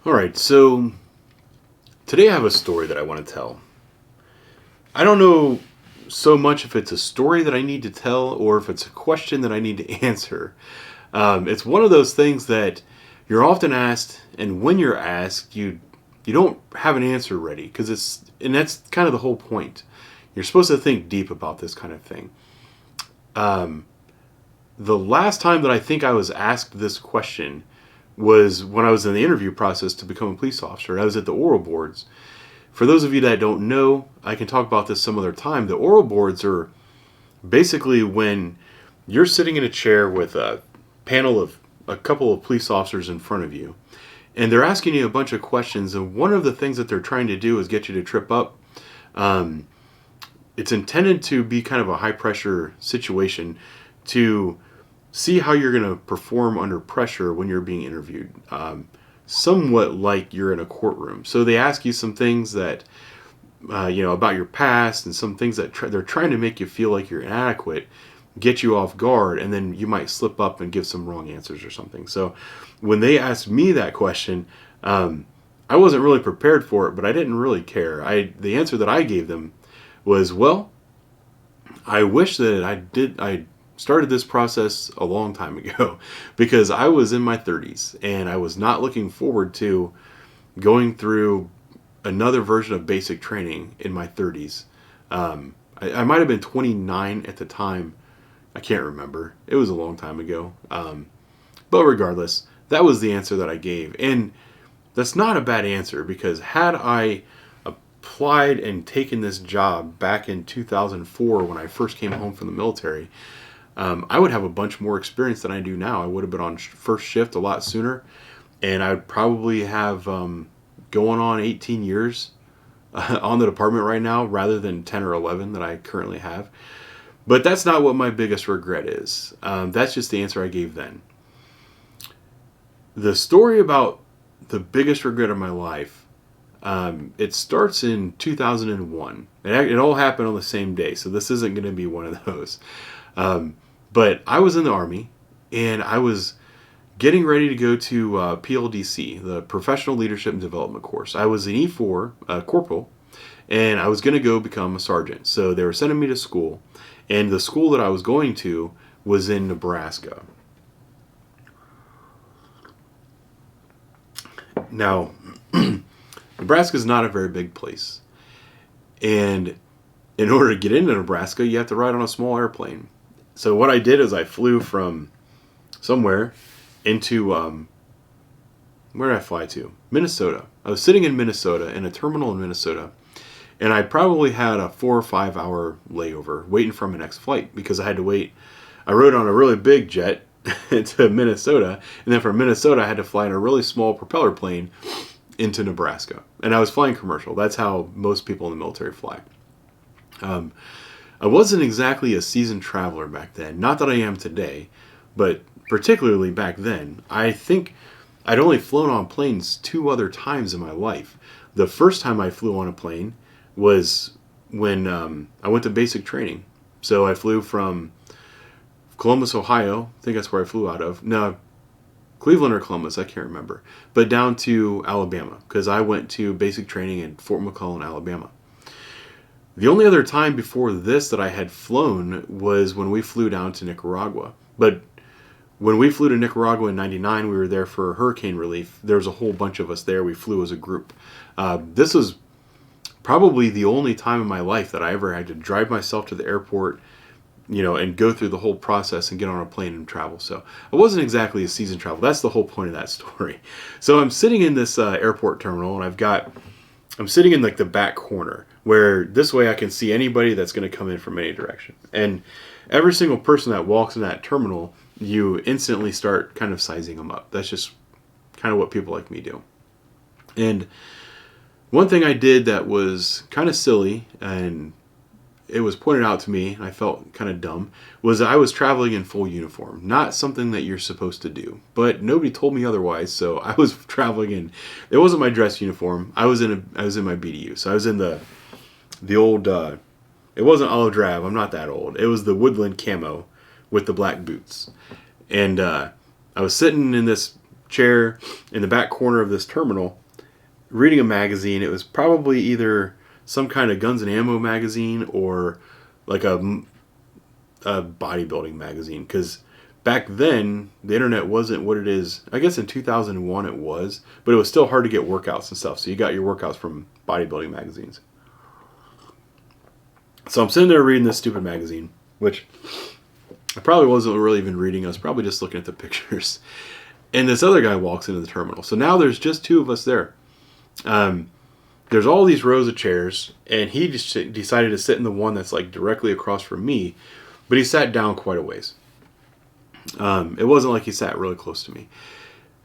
All right, so today I have a story that I want to tell. I don't know so much if it's a story that I need to tell or if it's a question that I need to answer. It's one of those things that you're often asked, and when you're asked, you don't have an answer ready and that's kind of the whole point. You're supposed to think deep about this kind of thing. The last time that I think I was asked this question was when I was in the interview process to become a police officer. I was at the oral boards. For those of you that don't know, I can talk about this some other time. The oral boards are basically when you're sitting in a chair with a panel of a couple of police officers in front of you, and they're asking you a bunch of questions, and one of the things that they're trying to do is get you to trip up. It's intended to be kind of a high pressure situation to see how you're going to perform under pressure when you're being interviewed. Somewhat like you're in a courtroom. So they ask you some things that, about your past and some things that they're trying to make you feel like you're inadequate, get you off guard, and then you might slip up and give some wrong answers or something. So when they asked me that question, I wasn't really prepared for it, but I didn't really care. The answer that I gave them was, well, I wish that I started this process a long time ago because I was in my 30s and I was not looking forward to going through another version of basic training in my 30s. I might have been 29 at the time. I can't remember. It was a long time ago. But regardless, that was the answer that I gave. And that's not a bad answer because had I applied and taken this job back in 2004 when I first came home from the military, I would have a bunch more experience than I do now. I would have been on first shift a lot sooner, and I'd probably have going on 18 years on the department right now rather than 10 or 11 that I currently have. But that's not what my biggest regret is. That's just the answer I gave then. The story about the biggest regret of my life, it starts in 2001. It all happened on the same day, so this isn't going to be one of those. But I was in the Army, and I was getting ready to go to PLDC, the Professional Leadership and Development course. I was an E4 corporal, and I was going to go become a sergeant. So they were sending me to school, and the school that I was going to was in Nebraska. Now, Nebraska is not a very big place, and in order to get into Nebraska, you have to ride on a small airplane. So what I did is I flew from somewhere into, where did I fly to? Minnesota. I was sitting in Minnesota, in a terminal in Minnesota, and I probably had a 4 or 5 hour layover waiting for my next flight because I had to wait. I rode on a really big jet to Minnesota, and then from Minnesota I had to fly in a really small propeller plane into Nebraska. And I was flying commercial. That's how most people in the military fly. I wasn't exactly a seasoned traveler back then. Not that I am today, but particularly back then. I think I'd only flown on planes 2 other times in my life. The first time I flew on a plane was when I went to basic training. So I flew from Columbus, Ohio. I think that's where I flew out of. No, Cleveland or Columbus, I can't remember. But down to Alabama because I went to basic training in Fort McClellan, Alabama. The only other time before this that I had flown was when we flew down to Nicaragua. But when we flew to Nicaragua in '99, we were there for hurricane relief. There was a whole bunch of us there. We flew as a group. This was probably the only time in my life that I ever had to drive myself to the airport, and go through the whole process and get on a plane and travel. So I wasn't exactly a seasoned traveler. That's the whole point of that story. So I'm sitting in this airport terminal, and I'm sitting in like the back corner where this way I can see anybody that's going to come in from any direction. And every single person that walks in that terminal, you instantly start kind of sizing them up. That's just kind of what people like me do. And one thing I did that was kind of silly, and it was pointed out to me, and I felt kind of dumb, was I was traveling in full uniform. Not something that you're supposed to do, but nobody told me otherwise. So I was traveling in. It wasn't my dress uniform. I was in my BDU. So I was in the old. It wasn't olive drab. I'm not that old. It was the woodland camo with the black boots, and I was sitting in this chair in the back corner of this terminal, reading a magazine. It was probably either some kind of guns and ammo magazine or like a bodybuilding magazine, because back then the internet wasn't what it is. I guess in 2001 it was, but it was still hard to get workouts and stuff, so you got your workouts from bodybuilding magazines. So I'm sitting there reading this stupid magazine, which I probably wasn't really even reading. I was probably just looking at the pictures. And this other guy walks into the terminal. So now there's just two of us there. There's all these rows of chairs, and he just decided to sit in the one that's like directly across from me, but he sat down quite a ways. It wasn't like he sat really close to me,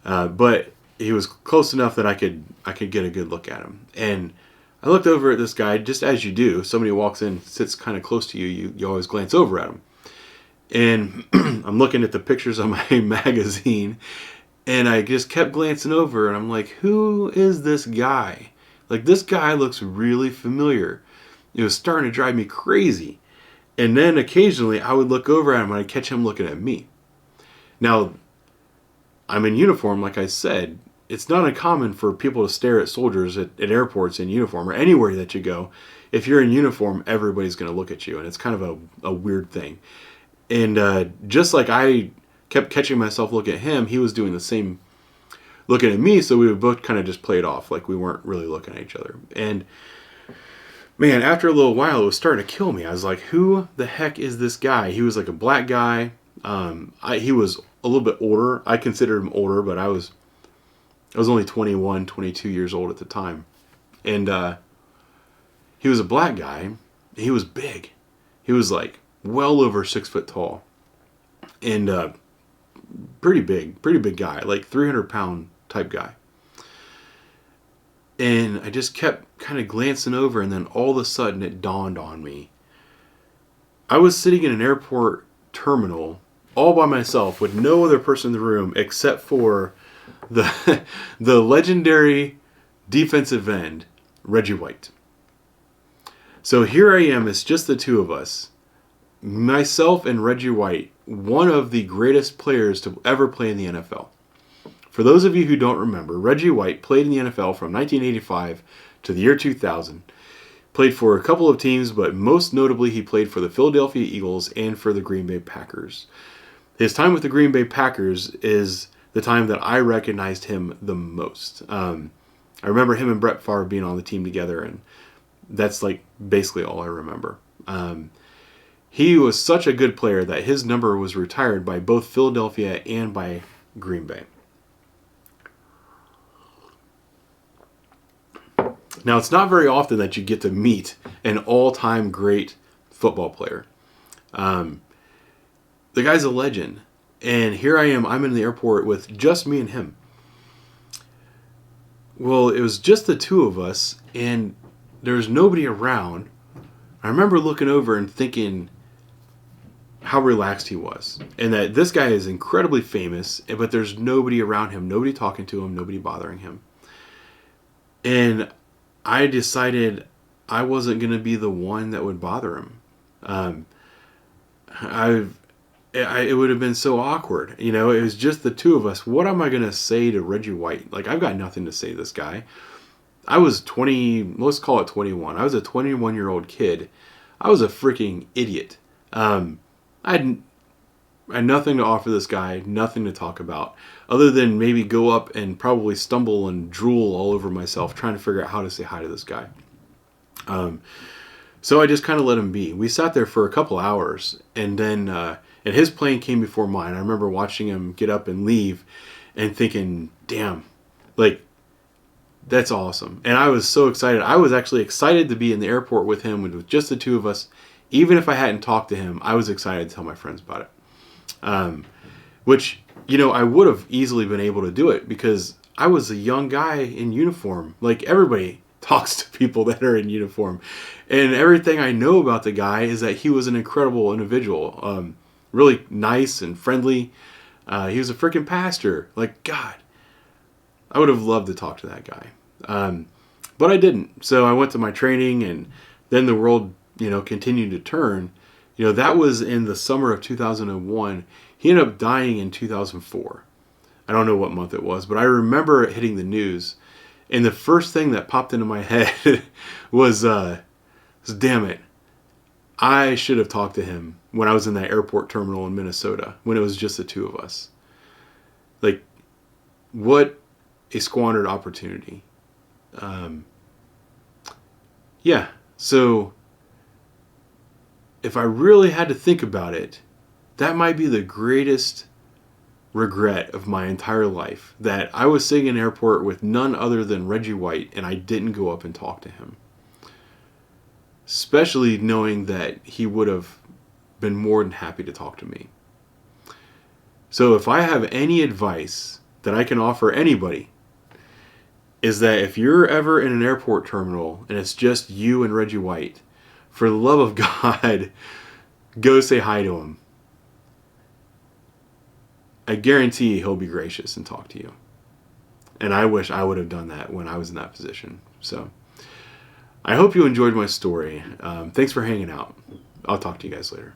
but he was close enough that I could get a good look at him. And I looked over at this guy, just as you do. Somebody walks in, sits kind of close to you, you always glance over at him. And I'm looking at the pictures on my magazine, and I just kept glancing over, and I'm like, who is this guy? Like, this guy looks really familiar. It was starting to drive me crazy. And then occasionally I would look over at him and I'd catch him looking at me. Now, I'm in uniform, like I said. It's not uncommon for people to stare at soldiers at airports in uniform or anywhere that you go. If you're in uniform, everybody's going to look at you, and it's kind of a weird thing. And just like I kept catching myself looking at him, he was doing the same, looking at me, so we would both kind of just play it off like we weren't really looking at each other. And man, after a little while, it was starting to kill me. I was like, who the heck is this guy? He was like a black guy. He was a little bit older. I considered him older, but I was only 21, 22 years old at the time. And he was a black guy. He was big. He was like well over 6 foot tall. And pretty big guy, like 300-pound type guy. And I just kept kind of glancing over, and then all of a sudden it dawned on me. I was sitting in an airport terminal all by myself with no other person in the room except for the legendary defensive end, Reggie White. So here I am, it's just the two of us. Myself and Reggie White, one of the greatest players to ever play in the NFL. For those of you who don't remember, Reggie White played in the NFL from 1985 to the year 2000. Played for a couple of teams, but most notably he played for the Philadelphia Eagles and for the Green Bay Packers. His time with the Green Bay Packers is the time that I recognized him the most. I remember him and Brett Favre being on the team together, and that's like basically all I remember. He was such a good player that his number was retired by both Philadelphia and by Green Bay. Now, it's not very often that you get to meet an all-time great football player. The guy's a legend. And here I am, I'm in the airport with just me and him. Well, it was just the two of us, and there was nobody around. I remember looking over and thinking how relaxed he was. And that this guy is incredibly famous, but there's nobody around him, nobody talking to him, nobody bothering him. And I decided I wasn't going to be the one that would bother him. It would have been so awkward. You know, it was just the two of us. What am I going to say to Reggie White? Like, I've got nothing to say to this guy. I was 20, let's call it 21. I was a 21-year-old kid. I was a freaking idiot. I had nothing to offer this guy, nothing to talk about, other than maybe go up and probably stumble and drool all over myself trying to figure out how to say hi to this guy. So I just kind of let him be. We sat there for a couple hours, and then and his plane came before mine. I remember watching him get up and leave and thinking, damn, like, that's awesome. And I was so excited. I was actually excited to be in the airport with him, with just the two of us. Even if I hadn't talked to him, I was excited to tell my friends about it. Which, you know, I would have easily been able to do it because I was a young guy in uniform. Like, everybody talks to people that are in uniform. And everything I know about the guy is that he was an incredible individual. Really nice and friendly. He was a freaking pastor. Like, God, I would have loved to talk to that guy. But I didn't. So I went to my training, and then the world, you know, continued to turn. You know, that was in the summer of 2001. He ended up dying in 2004. I don't know what month it was, but I remember it hitting the news. And the first thing that popped into my head was damn it, I should have talked to him when I was in that airport terminal in Minnesota, when it was just the two of us. Like, what a squandered opportunity. Yeah, so if I really had to think about it, that might be the greatest regret of my entire life, that I was sitting in an airport with none other than Reggie White and I didn't go up and talk to him. Especially knowing that he would have been more than happy to talk to me. So if I have any advice that I can offer anybody, is that if you're ever in an airport terminal and it's just you and Reggie White, for the love of God, go say hi to him. I guarantee he'll be gracious and talk to you. And I wish I would have done that when I was in that position. So I hope you enjoyed my story. Thanks for hanging out. I'll talk to you guys later.